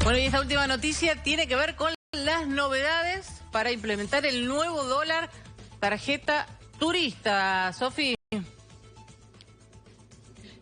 Bueno, y esta última noticia tiene que ver con las novedades para implementar el nuevo dólar tarjeta turista. Sofi.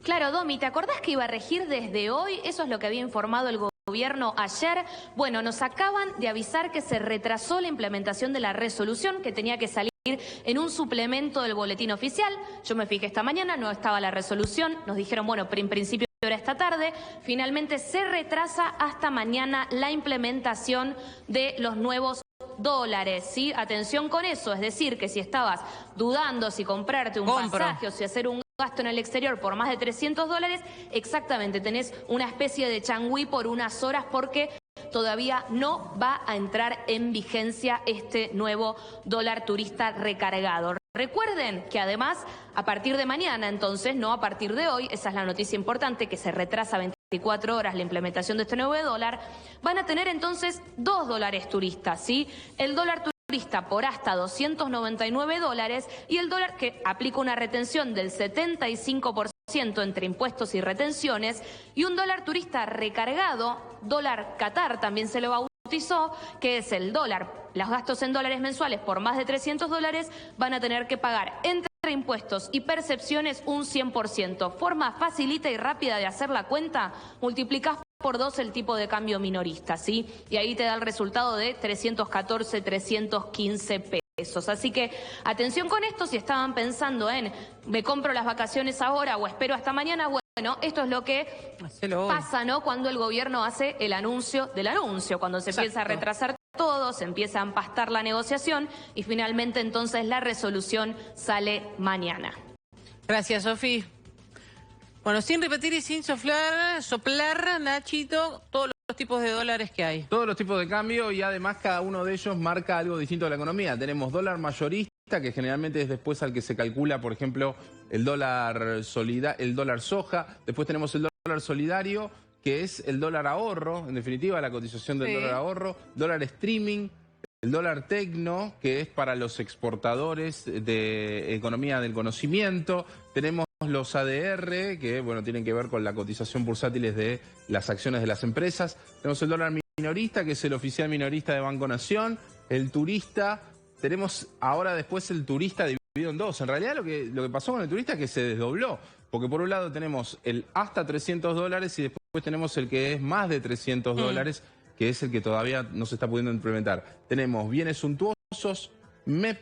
Claro, Domi, ¿te acordás que iba a regir desde hoy? Eso es lo que había informado el gobierno ayer. Bueno, nos acaban de avisar que se retrasó la implementación de la resolución que tenía que salir en un suplemento del boletín oficial. Yo me fijé esta mañana, no estaba la resolución. Nos dijeron, bueno, en principio era esta tarde. Finalmente se retrasa hasta mañana la implementación de los nuevos dólares, ¿sí? Atención con eso, es decir, que si estabas dudando si comprarte un pasaje o si hacer un gasto en el exterior por más de $300, exactamente, tenés una especie de changüí por unas horas porque todavía no va a entrar en vigencia este nuevo dólar turista recargado. Recuerden que además, a partir de mañana, entonces, no a partir de hoy, esa es la noticia importante, que se retrasa 24 horas la implementación de este nuevo dólar, van a tener entonces dos dólares turistas, ¿sí? El dólar turista por hasta $299 y el dólar que aplica una retención del 75% entre impuestos y retenciones, y un dólar turista recargado, dólar Qatar también se lo bautizó, que es el dólar. Los gastos en dólares mensuales por más de $300 van a tener que pagar entre impuestos y percepciones un 100%. Forma facilita y rápida de hacer la cuenta, multiplicás por 2 el tipo de cambio minorista, ¿sí? Y ahí te da el resultado de 314, 315 pesos. Así que atención con esto, si estaban pensando en me compro las vacaciones ahora o espero hasta mañana, bueno, esto es lo que pasa, ¿no? Cuando el gobierno hace el anuncio del anuncio, cuando se empieza a retrasar todo, se empieza a empastar la negociación y finalmente entonces la resolución sale mañana. Gracias, Sofi. Bueno, sin repetir y sin soplar, Nachito, todos los tipos de dólares que hay. Todos los tipos de cambio y además cada uno de ellos marca algo distinto de la economía. Tenemos dólar mayorista, que generalmente es después al que se calcula, por ejemplo, el dólar soja. Después tenemos el dólar solidario, que es el dólar ahorro, en definitiva la cotización del dólar ahorro, dólar streaming, el dólar tecno, que es para los exportadores de economía del conocimiento. Tenemos los ADR, que bueno, tienen que ver con la cotización bursátiles de las acciones de las empresas. Tenemos el dólar minorista, que es el oficial minorista de Banco Nación. El turista, tenemos ahora después el turista dividido en dos. En realidad lo que pasó con el turista es que se desdobló. Porque por un lado tenemos el hasta $300 y después tenemos el que es más de $300, que es el que todavía no se está pudiendo implementar. Tenemos bienes suntuosos, MEP,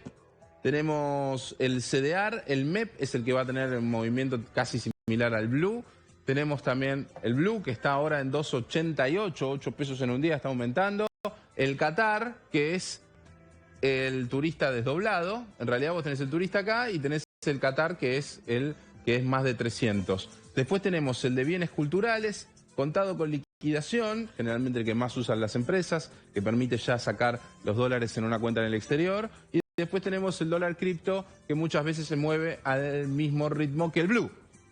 tenemos el CDR, el MEP es el que va a tener un movimiento casi similar al Blue. Tenemos también el Blue, que está ahora en 2.88, 8 pesos en un día, está aumentando. El Qatar, que es el turista desdoblado. En realidad vos tenés el turista acá y tenés el Qatar, que es el que es más de 300. Después tenemos el de bienes culturales, contado con liquidación, generalmente el que más usan las empresas, que permite ya sacar los dólares en una cuenta en el exterior. Y después tenemos el dólar cripto, que muchas veces se mueve al mismo ritmo que el blue.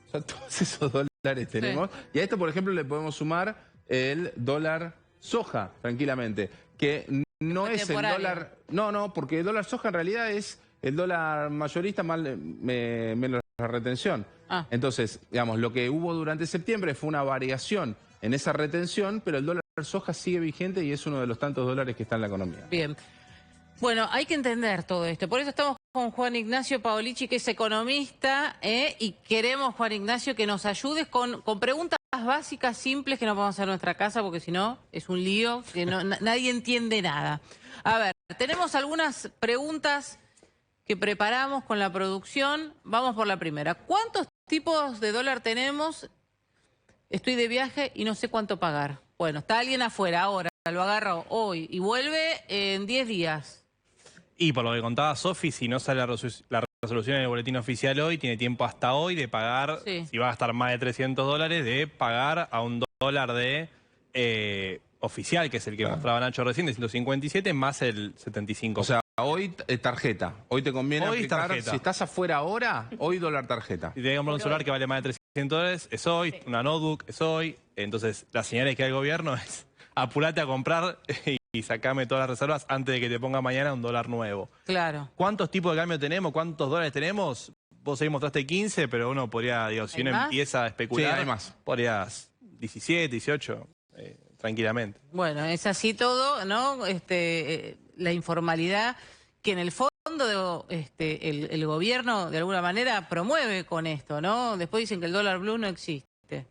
O sea, todos esos dólares tenemos. Y a esto, por ejemplo, le podemos sumar el dólar soja, tranquilamente, que no es el dólar... No, porque el dólar soja en realidad es el dólar mayorista menos la retención. Entonces, digamos, lo que hubo durante septiembre fue una variación en esa retención, pero el dólar soja sigue vigente y es uno de los tantos dólares que está en la economía. Bien. Bueno, hay que entender todo esto. Por eso estamos con Juan Ignacio Paolici, que es economista, y queremos, Juan Ignacio, que nos ayudes con preguntas básicas, simples, que no vamos a hacer en nuestra casa, porque si no es un lío, que nadie entiende nada. A ver, tenemos algunas preguntas que preparamos con la producción. Vamos por la primera. ¿Cuántos tipos de dólar tenemos? Estoy de viaje y no sé cuánto pagar. Bueno, está alguien afuera ahora, lo agarro hoy y vuelve en 10 días. Y por lo que contaba Sofi, si no sale la resolución en el boletín oficial hoy, tiene tiempo hasta hoy de pagar, si va a gastar más de $300, de pagar a un dólar de oficial, que es el que mostraba Nacho recién, de 157, más el 75. O sea, hoy tarjeta. Hoy te conviene aplicar, tarjeta. Si estás afuera ahora, hoy dólar tarjeta. Si te comprar un celular que vale más de $300, es hoy. Una notebook, es hoy. Entonces, las señales que da el gobierno es apurate a comprar y sacame todas las reservas antes de que te ponga mañana un dólar nuevo. Claro. ¿Cuántos tipos de cambio tenemos? ¿Cuántos dólares tenemos? Vos ahí mostraste 15, pero uno podría, digo, si uno empieza a especular, sí, hay más. podrías 17, 18. tranquilamente. Bueno, es así todo, ¿no? La informalidad que en el fondo el gobierno de alguna manera promueve con esto, ¿no? Después dicen que el dólar blue no existe.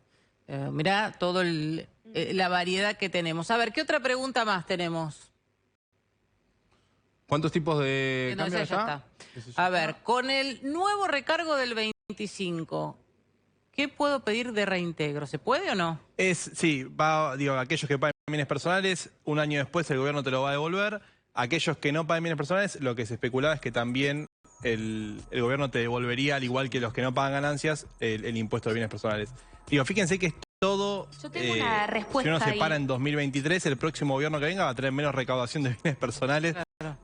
Mirá todo la variedad que tenemos. A ver, ¿qué otra pregunta más tenemos? ¿Cuántos tipos de No, cambio esa ya allá? está. A ver, con el nuevo recargo del 25, ¿qué puedo pedir de reintegro? ¿Se puede o no? Sí, aquellos que paguen bienes personales, un año después el gobierno te lo va a devolver. Aquellos que no paguen bienes personales, lo que se especulaba es que también el gobierno te devolvería, al igual que los que no pagan ganancias, el impuesto de bienes personales. Fíjense que es todo. Yo tengo una respuesta. Si uno se ahí. para en 2023, el próximo gobierno que venga va a tener menos recaudación de bienes personales,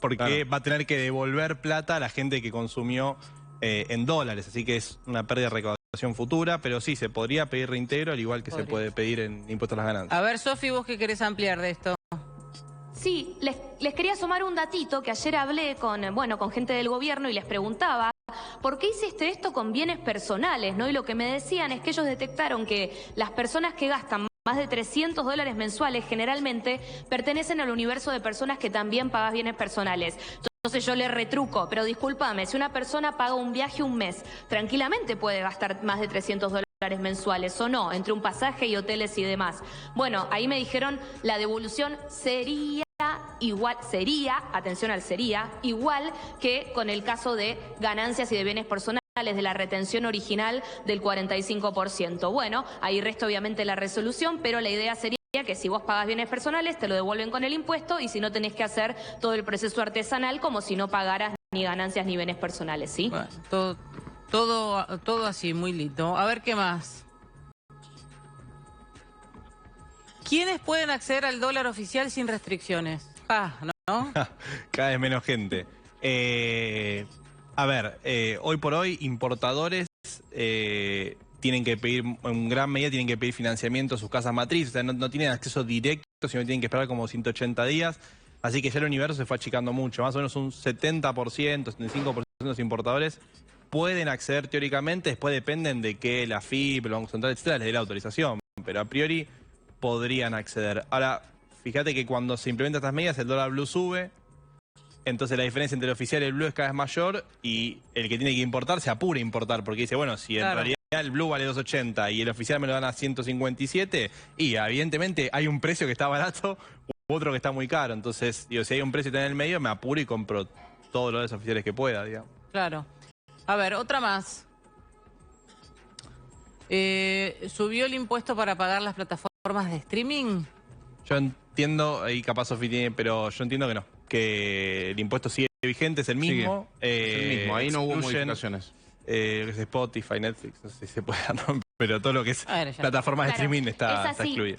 porque va a tener que devolver plata a la gente que consumió en dólares. Así que es una pérdida de recaudación futura, pero sí, se podría pedir reintegro, al igual que se puede pedir en impuestos a las ganancias. A ver, Sofi, ¿vos qué querés ampliar de esto? Sí, les quería sumar un datito que ayer hablé con gente del gobierno y les preguntaba ¿por qué hiciste esto con bienes personales? ¿No? Y lo que me decían es que ellos detectaron que las personas que gastan más de $300 mensuales generalmente pertenecen al universo de personas que también pagan bienes personales. Entonces yo le retruco, pero discúlpame, si una persona paga un viaje un mes, tranquilamente puede gastar más de $300 mensuales o no, entre un pasaje y hoteles y demás. Bueno, ahí me dijeron la devolución sería atención al sería, igual que con el caso de ganancias y de bienes personales de la retención original del 45%. Bueno, ahí resta obviamente la resolución, pero la idea sería que si vos pagas bienes personales te lo devuelven con el impuesto y si no tenés que hacer todo el proceso artesanal como si no pagaras ni ganancias ni bienes personales, ¿sí? Bueno, todo así, muy lindo. A ver, ¿qué más? ¿Quiénes pueden acceder al dólar oficial sin restricciones? ¿No? Cada vez menos gente. Hoy por hoy, importadores tienen que pedir, en gran medida tienen que pedir financiamiento a sus casas matrices, o sea, no tienen acceso directo, sino tienen que esperar como 180 días. Así que ya el universo se fue achicando mucho. Más o menos un 70%, 75% de los importadores pueden acceder teóricamente, después dependen de que la FIP, el Banco Central, etcétera, les dé la autorización. Pero a priori podrían acceder. Ahora, fíjate que cuando se implementan estas medidas, el dólar blue sube, entonces la diferencia entre el oficial y el blue es cada vez mayor y el que tiene que importar se apura a importar, porque dice, bueno, si en realidad el blue vale 2.80 y el oficial me lo dan a 157, y evidentemente hay un precio que está barato u otro que está muy caro. Entonces, si hay un precio que está en el medio, me apuro y compro todos los oficiales que pueda, digamos. Claro. A ver, otra más. ¿Subió el impuesto para pagar las plataformas de streaming? Yo entiendo, y capaz Sofi tiene, pero yo entiendo que no. Que el impuesto sigue vigente, es el mismo. Es el mismo, ahí no hubo modificaciones. Es Spotify, Netflix, no sé si se puede dar, ¿no? Pero todo lo que es plataformas de streaming está excluido.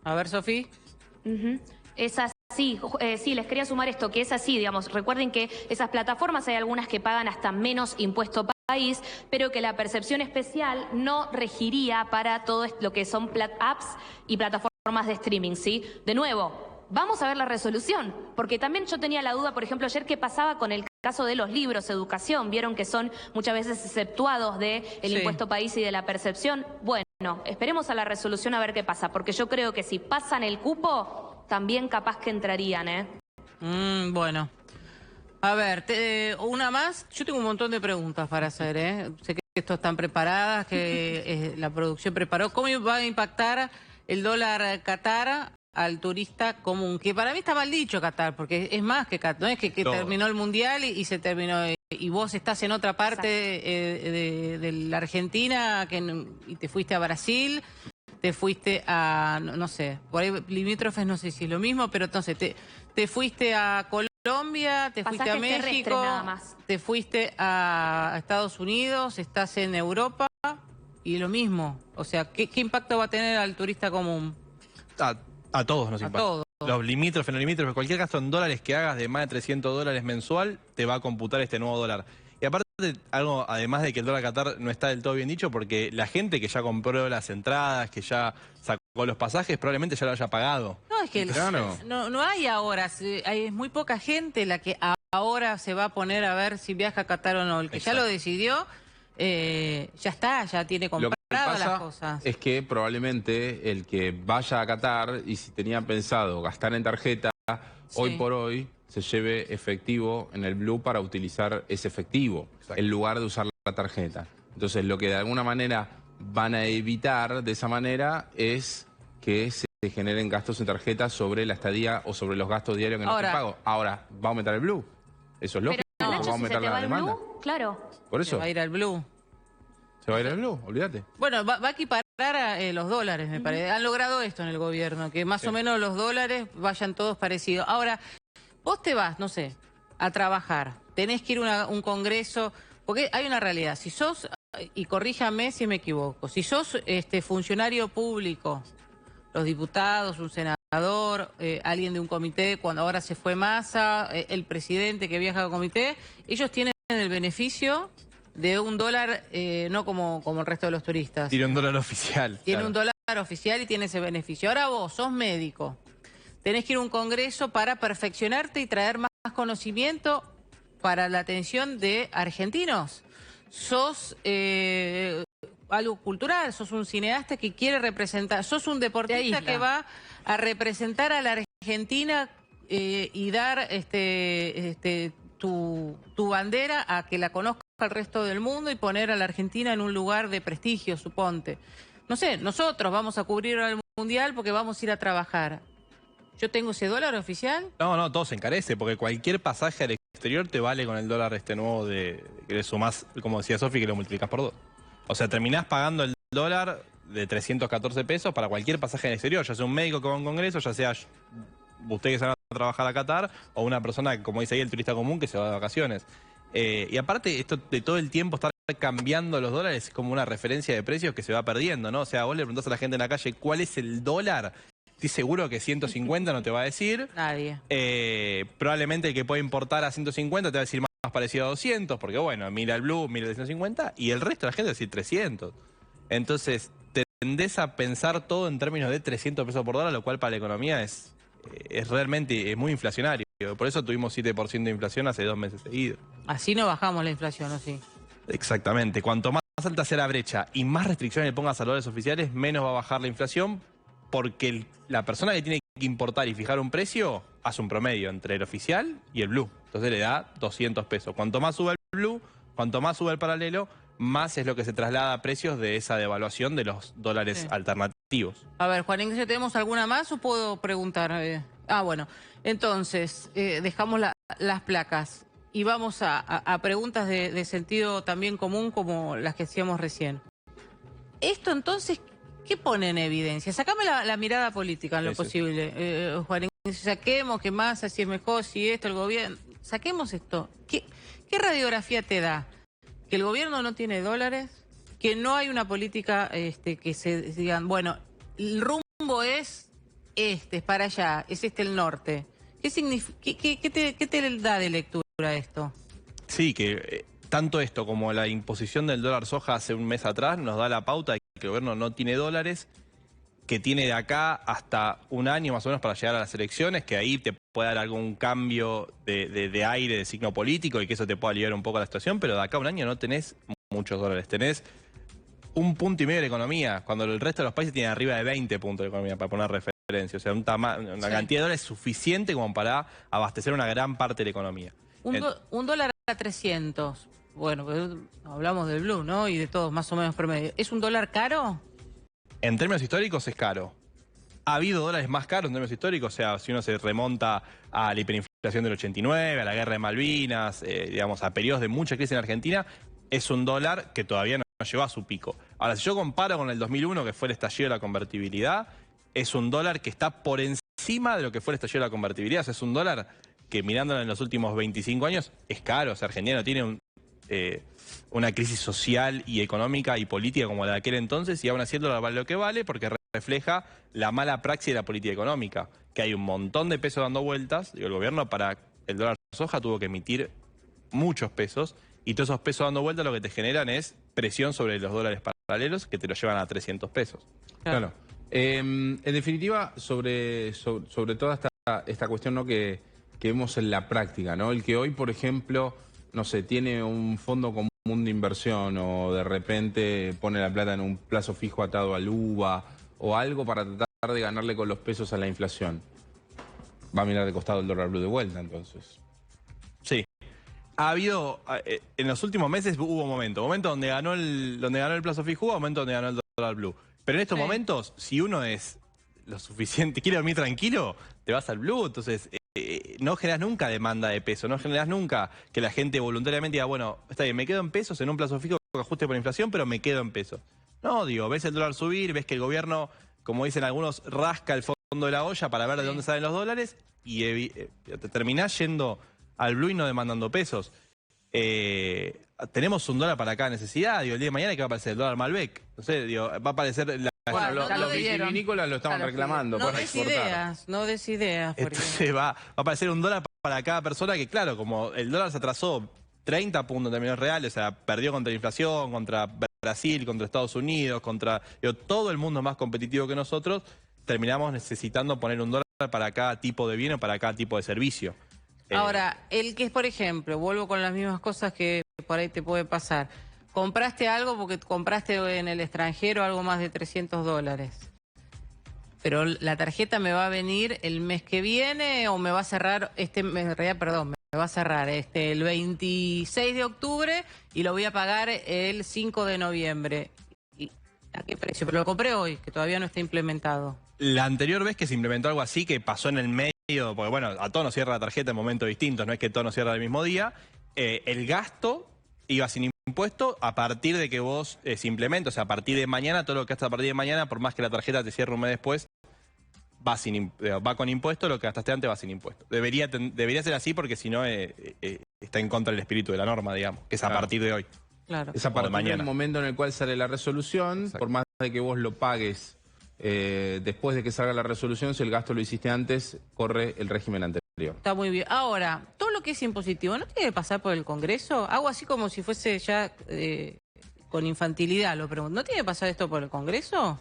A ver, Sofi. Es así. Sí, les quería sumar esto, que es así, digamos. Recuerden que esas plataformas hay algunas que pagan hasta menos impuesto país, pero que la percepción especial no regiría para todo lo que son apps y plataformas de streaming, ¿sí? De nuevo, vamos a ver la resolución, porque también yo tenía la duda, por ejemplo, ayer qué pasaba con el caso de los libros, educación, vieron que son muchas veces exceptuados del impuesto país y de la percepción. Bueno, esperemos a la resolución a ver qué pasa, porque yo creo que si pasan el cupo, también capaz que entrarían, ¿eh? Bueno. A ver, una más. Yo tengo un montón de preguntas para hacer, ¿eh? Sé que esto están preparadas, que la producción preparó. ¿Cómo va a impactar el dólar Qatar al turista común? Que para mí está mal dicho Qatar, porque es más que Qatar, no es que terminó el Mundial y se terminó. Y vos estás en otra parte de la Argentina y te fuiste a Brasil, te fuiste a, no sé, por ahí limítrofes no sé si es lo mismo, pero entonces te fuiste a Colombia, te fuiste a México, nada más. Te fuiste a Estados Unidos, estás en Europa y lo mismo. O sea, ¿qué impacto va a tener al turista común? A todos nos impacta. A todos. Los limítrofes, no limítrofes, cualquier gasto en dólares que hagas de más de $300 mensual, te va a computar este nuevo dólar. Y aparte, algo, además de que el dólar Qatar no está del todo bien dicho, porque la gente que ya compró las entradas, que ya sacó los pasajes, probablemente ya lo haya pagado. No, es que no hay ahora, es muy poca gente la que ahora se va a poner a ver si viaja a Qatar o no. El que ya lo decidió, ya está, ya tiene comprado. las pasa cosas. es que probablemente el que vaya a Qatar y si tenía pensado gastar en tarjeta, hoy por hoy se lleve efectivo en el Blue para utilizar ese efectivo, en lugar de usar la tarjeta. Entonces, lo que de alguna manera van a evitar de esa manera es que se generen gastos en tarjeta sobre la estadía o sobre los gastos diarios que no estén pagos. Ahora, ¿va a aumentar el Blue? Eso es lógico. Pero, ¿Va Nacho, a si se aumentar te va la el demanda? Blue, claro. Por eso. Se va a ir al Blue. Se va a ir al Blue, olvídate. Bueno, va a equiparar a los dólares, me parece. Han logrado esto en el gobierno, que más o menos los dólares vayan todos parecidos. Ahora, vos te vas, no sé, a trabajar, tenés que ir a un congreso, porque hay una realidad. Si sos, y corríjame si me equivoco, si sos funcionario público, los diputados, un senador, alguien de un comité, cuando ahora se fue Massa, el presidente que viaja al comité, ellos tienen el beneficio de un dólar, no como el resto de los turistas. Tiene un dólar oficial. Tiene un dólar oficial y tiene ese beneficio. Ahora vos sos médico, tenés que ir a un congreso para perfeccionarte y traer más conocimiento para la atención de argentinos. Sos algo cultural, sos un cineasta que quiere representar, sos un deportista que va a representar a la Argentina y dar tu bandera a que la conozca al resto del mundo y poner a la Argentina en un lugar de prestigio, suponte. No sé, nosotros vamos a cubrir al Mundial porque vamos a ir a trabajar. ¿Yo tengo ese dólar oficial? No, todo se encarece, porque cualquier pasaje al exterior te vale con el dólar nuevo que le sumás, como decía Sofi, que lo multiplicás por 2. O sea, terminás pagando el dólar de 314 pesos para cualquier pasaje al exterior, ya sea un médico que va a un congreso, ya sea usted que se va a trabajar a Qatar, o una persona, como dice ahí, el turista común que se va de vacaciones. Y aparte, esto de todo el tiempo estar cambiando los dólares es como una referencia de precios que se va perdiendo, ¿no? O sea, vos le preguntás a la gente en la calle cuál es el dólar. Estoy seguro que 150 no te va a decir. Nadie. Probablemente el que puede importar a 150 te va a decir más parecido a 200, porque bueno, mira el Blue, mira el 150, y el resto de la gente va a decir 300. Entonces, tendés a pensar todo en términos de 300 pesos por dólar, lo cual para la economía es realmente muy inflacionario. Por eso tuvimos 7% de inflación hace 2 meses seguidos. Así no bajamos la inflación, ¿o sí? Exactamente. Cuanto más alta sea la brecha y más restricciones le pongas a los dólares oficiales, menos va a bajar la inflación, porque la persona que tiene que importar y fijar un precio hace un promedio entre el oficial y el Blue. Entonces le da 200 pesos. Cuanto más sube el Blue, cuanto más sube el paralelo, más es lo que se traslada a precios de esa devaluación de los dólares alternativos. A ver, Juan Ignacio, ¿tenemos alguna más o puedo preguntar? Bueno, entonces, dejamos las placas y vamos a preguntas de sentido también común como las que hacíamos recién. Esto entonces, ¿qué pone en evidencia? Sacame la mirada política en lo posible, Juan Ignacio. Saquemos que más, si es mejor, si esto, el gobierno. Saquemos esto. ¿Qué radiografía te da? ¿Que el gobierno no tiene dólares? ¿Que no hay una política que se digan, bueno, el rumbo es es para allá, es el norte? ¿Qué significa? ¿Qué te da de lectura esto? Sí, que tanto esto como la imposición del dólar soja hace un mes atrás nos da la pauta de que el gobierno no tiene dólares, que tiene de acá hasta un año más o menos para llegar a las elecciones, que ahí te puede dar algún cambio de aire, de signo político y que eso te pueda aliviar un poco la situación, pero de acá a un año no tenés muchos dólares, tenés 1,5 puntos de la economía, cuando el resto de los países tienen arriba de 20 puntos de economía, para poner referencia. O sea, una cantidad de dólares suficiente como para abastecer una gran parte de la economía. Un dólar a 300. Bueno, hablamos del Blue, ¿no? Y de todos, más o menos promedio. ¿Es un dólar caro? En términos históricos es caro. Ha habido dólares más caros en términos históricos, o sea, si uno se remonta a la hiperinflación del 89, a la guerra de Malvinas, digamos, a periodos de mucha crisis en Argentina, es un dólar que todavía no llegó a su pico. Ahora, si yo comparo con el 2001, que fue el estallido de la convertibilidad, es un dólar que está por encima de lo que fue el estallido de la convertibilidad. O sea, es un dólar que mirándolo en los últimos 25 años es caro. O sea, Argentina no tiene una crisis social y económica y política como la de aquel entonces, y aún así el dólar vale lo que vale porque refleja la mala praxis de la política económica, que hay un montón de pesos dando vueltas, y el gobierno para el dólar soja tuvo que emitir muchos pesos, y todos esos pesos dando vueltas lo que te generan es presión sobre los dólares paralelos que te lo llevan a 300 pesos. Claro. En definitiva, sobre toda esta cuestión, ¿no?, que vemos en la práctica, ¿no? El que hoy, por ejemplo, no sé, tiene un fondo común de inversión o de repente pone la plata en un plazo fijo atado al UVA o algo para tratar de ganarle con los pesos a la inflación, va a mirar de costado el dólar blue de vuelta entonces. Sí. Ha habido, en los últimos meses hubo momentos donde ganó el plazo fijo, momentos donde ganó el dólar blue. Pero en estos momentos, si uno es lo suficiente, quiere dormir tranquilo, te vas al blue, entonces no generas nunca demanda de peso, no generas nunca que la gente voluntariamente diga, bueno, está bien, me quedo en pesos en un plazo fijo que ajuste por inflación, pero me quedo en pesos. No, digo, ves el dólar subir, ves que el gobierno, como dicen algunos, rasca el fondo de la olla para ver de dónde salen los dólares y te terminás yendo al blue y no demandando pesos. Tenemos un dólar para cada necesidad, digo, el día de mañana que va a aparecer el dólar Malbec, no sé, digo, va a aparecer la... Bueno, los vitivinícolas lo estaban reclamando. No des ideas, no des ideas. Entonces va a aparecer un dólar para cada persona que, claro, como el dólar se atrasó 30 puntos en términos reales, o sea, perdió contra la inflación, contra Brasil, contra Estados Unidos, contra todo el mundo más competitivo que nosotros, terminamos necesitando poner un dólar para cada tipo de bien o para cada tipo de servicio. Ahora, el que es, por ejemplo, vuelvo con las mismas cosas que por ahí te puede pasar. Compraste algo porque compraste en el extranjero algo más de $300. Pero la tarjeta me va a venir el mes que viene o me va a cerrar en realidad, perdón, me va a cerrar el 26 de octubre y lo voy a pagar el 5 de noviembre. ¿Y a qué precio? Pero lo compré hoy, que todavía no está implementado. La anterior vez que se implementó algo así, que pasó en el medio, porque bueno, a todos nos cierra la tarjeta en momentos distintos, no es que todo nos cierra el mismo día, el gasto iba sin impuesto a partir de que vos se implementa, o sea, a partir de mañana, todo lo que gastas a partir de mañana, por más que la tarjeta te cierre un mes después, va con impuesto, lo que gastaste antes va sin impuesto. Debería ser así porque si no está en contra del espíritu de la norma, digamos, que es a partir de hoy. Claro. Es a partir del momento en el cual sale la resolución, exacto, por más de que vos lo pagues después de que salga la resolución, si el gasto lo hiciste antes, corre el régimen anterior. Está muy bien. Ahora, todo lo que es impositivo, ¿no tiene que pasar por el Congreso? Hago así como si fuese ya con infantilidad, lo pregunto. ¿No tiene que pasar esto por el Congreso?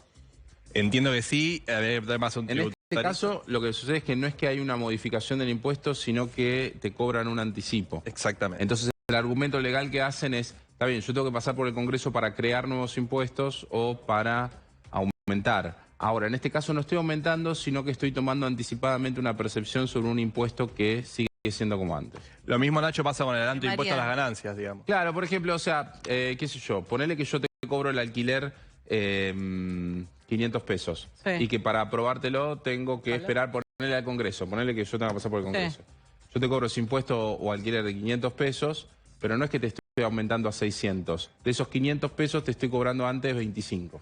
Entiendo que sí. Además, en este caso, lo que sucede es que no es que hay una modificación del impuesto, sino que te cobran un anticipo. Exactamente. Entonces, el argumento legal que hacen es, está bien, yo tengo que pasar por el Congreso para crear nuevos impuestos o para aumentar. Ahora, en este caso no estoy aumentando, sino que estoy tomando anticipadamente una percepción sobre un impuesto que sigue siendo como antes. Lo mismo, Nacho, pasa con el adelanto de impuesto a las ganancias, digamos. Claro, por ejemplo, o sea, qué sé yo, ponele que yo te cobro el alquiler 500 pesos. Sí. Y que para aprobártelo tengo que esperar ponerle al Congreso. Ponele que yo tenga que pasar por el Congreso. Sí. Yo te cobro ese impuesto o alquiler de 500 pesos, pero no es que te estoy aumentando a 600. De esos 500 pesos te estoy cobrando antes 25.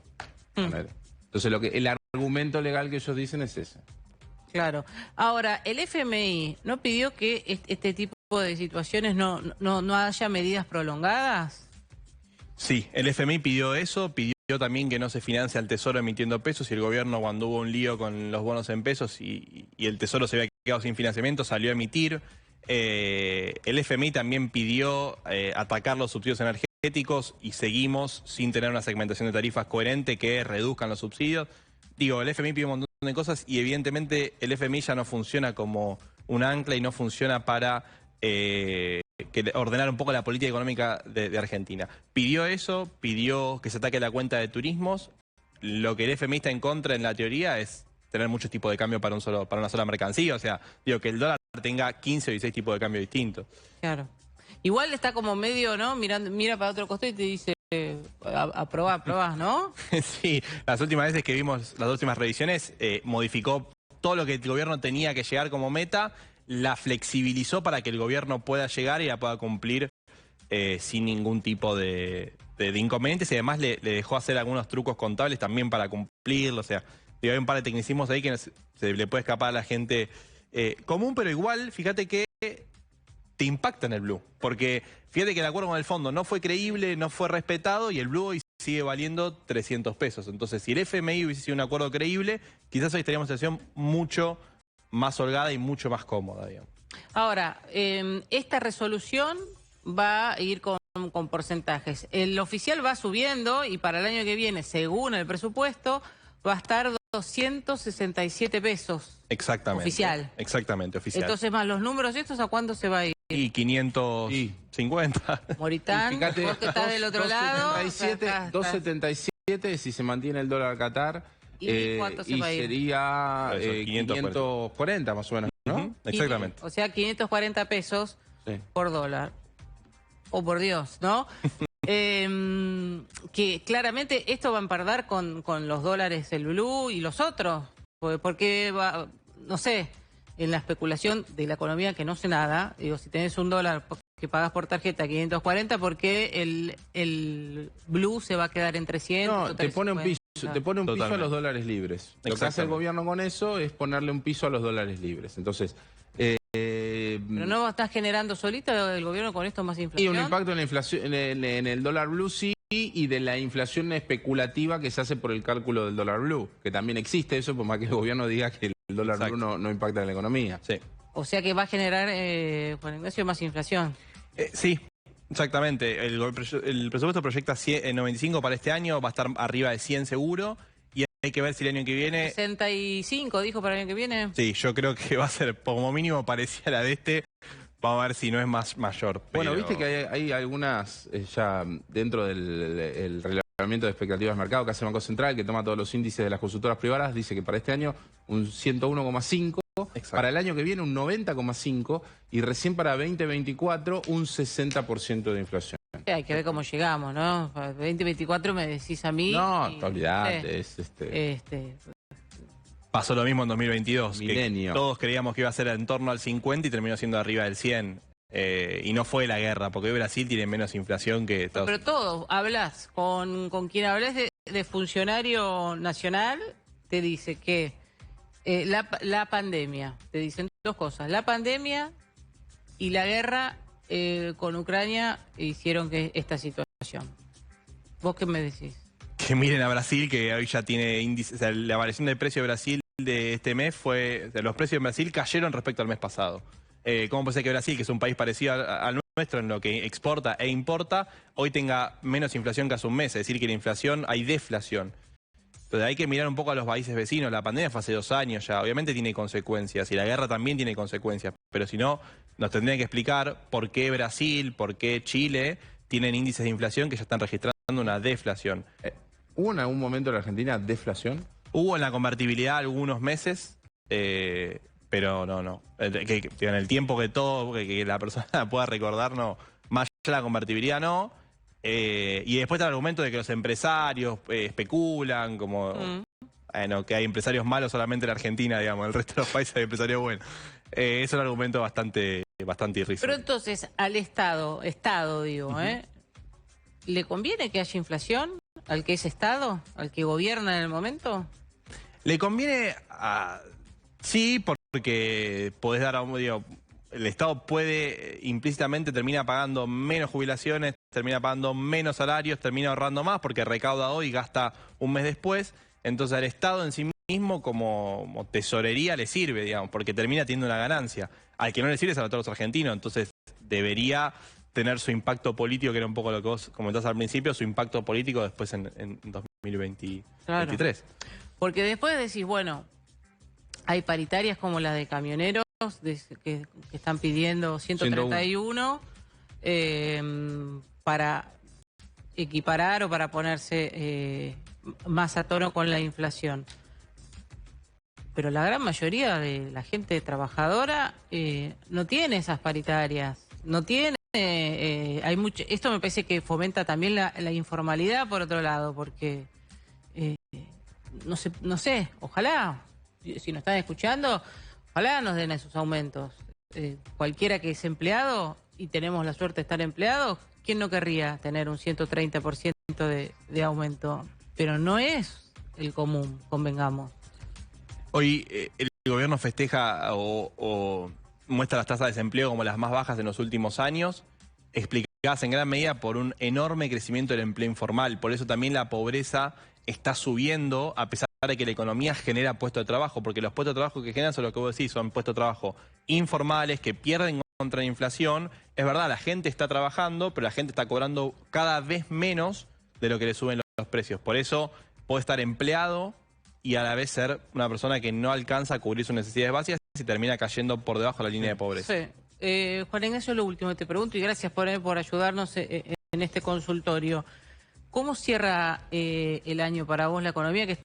Entonces, el argumento legal que ellos dicen es ese. Claro. Ahora, el FMI no pidió que este tipo de situaciones no haya medidas prolongadas. Sí, el FMI pidió eso, pidió también que no se financie al Tesoro emitiendo pesos, y el gobierno, cuando hubo un lío con los bonos en pesos y el Tesoro se había quedado sin financiamiento, salió a emitir. El FMI también pidió atacar los subsidios energéticos y seguimos sin tener una segmentación de tarifas coherente que reduzcan los subsidios. Digo, el FMI pide un montón de cosas y evidentemente el FMI ya no funciona como un ancla y no funciona para ordenar un poco la política económica de Argentina. Pidió eso, pidió que se ataque la cuenta de turismos. Lo que el FMI está en contra en la teoría es tener muchos tipos de cambio para una sola mercancía. O sea, digo, que el dólar tenga 15 o 16 tipos de cambio distintos. Claro. Igual está como medio, ¿no? Mira para otro costado y te dice, aprobás, ¿no? Sí, las últimas veces que vimos, las últimas revisiones, modificó todo lo que el gobierno tenía que llegar como meta, la flexibilizó para que el gobierno pueda llegar y la pueda cumplir sin ningún tipo de inconvenientes, y además le dejó hacer algunos trucos contables también para cumplirlo. O sea, digo, hay un par de tecnicismos ahí que se le puede escapar a la gente común, pero igual, fíjate que te impacta en el blue, porque fíjate que el acuerdo con el fondo no fue creíble, no fue respetado, y el blue hoy sigue valiendo 300 pesos. Entonces, si el FMI hubiese sido un acuerdo creíble, quizás hoy estaríamos en una situación mucho más holgada y mucho más cómoda, digamos. Ahora, esta resolución va a ir con porcentajes. El oficial va subiendo y para el año que viene, según el presupuesto, va a estar 267 pesos. Exactamente. Oficial. Exactamente, oficial. Entonces, más los números estos, ¿a cuándo se va a ir? Y 550. Moritán, Fíjate, vos que estás del otro lado. 2.77 si se mantiene el dólar Qatar. ¿Y cuánto se va a ir? Sería Eso, 540 más o menos, ¿no? Exactamente. O sea, 540 pesos Sí. por dólar. Oh, por Dios, ¿no? Que claramente esto va a empardar con los dólares el blue y los otros. Porque va, no sé, en la especulación de la economía que no sé nada, digo, si tenés un dólar que pagas por tarjeta 540, ¿por qué el blue se va a quedar en 300? No, te pone un piso. Te pone un piso a los dólares libres. Lo que hace el gobierno con eso es ponerle un piso a los dólares libres. Entonces, pero no estás generando solita el gobierno con esto más inflación. y un impacto en la inflación, en el dólar blue sí, y de la inflación especulativa que se hace por el cálculo del dólar blue, que también existe eso, por más que el gobierno diga que el dólar blue no impacta en la economía. Sí. O sea que va a generar, Juan Ignacio, más inflación. Sí, exactamente. El presupuesto proyecta 95 para este año, va a estar arriba de 100 seguro. Y hay que ver si el año que viene... 65, dijo, para el año que viene. Sí, yo creo que va a ser como mínimo parecida a la de este. Vamos a ver si no es más mayor. Bueno, pero... viste que hay algunas ya dentro del relevamiento de expectativas de mercado que hace el Banco Central, que toma todos los índices de las consultoras privadas, dice que para este año un 101,5, para el año que viene un 90,5 y recién para 2024 un 60% de inflación. Hay que ver cómo llegamos, ¿no? 2024 me decís a mí. No, y, te olvidate, no sé, Pasó lo mismo en 2022. Milenio. Que todos creíamos que iba a ser en torno al 50 y terminó siendo arriba del 100. Y no fue la guerra, porque hoy Brasil tiene menos inflación que Estados Unidos. Pero todos, hablas con quien hablas de funcionario nacional, te dice que la pandemia, te dicen dos cosas, la pandemia y la guerra con Ucrania hicieron que esta situación. ¿Vos qué me decís? Que miren a Brasil, que hoy ya tiene índices, o sea, la variación del precio de Brasil de este mes fue, o sea, los precios en Brasil cayeron respecto al mes pasado. ¿Cómo puede ser que Brasil, que es un país parecido al nuestro en lo que exporta e importa, hoy tenga menos inflación que hace un mes? Es decir, que la inflación, hay deflación. Entonces hay que mirar un poco a los países vecinos. La pandemia fue hace 2 años ya, obviamente tiene consecuencias, y la guerra también tiene consecuencias, pero si no, nos tendrían que explicar por qué Brasil, por qué Chile tienen índices de inflación que ya están registrando una deflación. ¿Hubo en algún momento en la Argentina deflación? Hubo en la convertibilidad algunos meses, pero no. Que en el tiempo que la persona pueda recordar, no. Más allá de la convertibilidad, no. Y después está el argumento de que los empresarios especulan, como bueno, que hay empresarios malos solamente en la Argentina, digamos, en el resto de los países hay empresarios buenos. Es un argumento bastante irrisorio. Pero entonces, al Estado digo, ¿le conviene que haya inflación al que es Estado, al que gobierna en el momento? Le conviene, sí, porque podés dar, digo, el Estado puede, implícitamente termina pagando menos jubilaciones, termina pagando menos salarios, termina ahorrando más porque recauda hoy y gasta un mes después. Entonces al Estado en sí mismo como tesorería le sirve, digamos, porque termina teniendo una ganancia. Al que no le sirve es a todos los argentinos, entonces debería tener su impacto político, que era un poco lo que vos comentás al principio, su impacto político después en 2023. Claro. Porque después decís, bueno, hay paritarias como la de camioneros que están pidiendo 131 para equiparar o para ponerse más a tono con la inflación. Pero la gran mayoría de la gente trabajadora no tiene esas paritarias, no tiene. Hay mucho. Esto me parece que fomenta también la informalidad por otro lado, porque no sé, ojalá, si nos están escuchando, ojalá nos den esos aumentos. Cualquiera que es empleado y tenemos la suerte de estar empleados, ¿quién no querría tener un 130% de aumento? Pero no es el común, convengamos. Hoy el gobierno festeja o muestra las tasas de desempleo como las más bajas en los últimos años, explicadas en gran medida por un enorme crecimiento del empleo informal. Por eso también la pobreza está subiendo, a pesar de que la economía genera puestos de trabajo, porque los puestos de trabajo que generan son lo que vos decís, son puestos de trabajo informales que pierden contra la inflación. Es verdad, la gente está trabajando, pero la gente está cobrando cada vez menos de lo que le suben los precios. Por eso puede estar empleado y a la vez ser una persona que no alcanza a cubrir sus necesidades básicas y termina cayendo por debajo de la línea de pobreza. Sí. Juan Ignacio, lo último que te pregunto, y gracias por ayudarnos en este consultorio. ¿Cómo cierra el año para vos la economía, que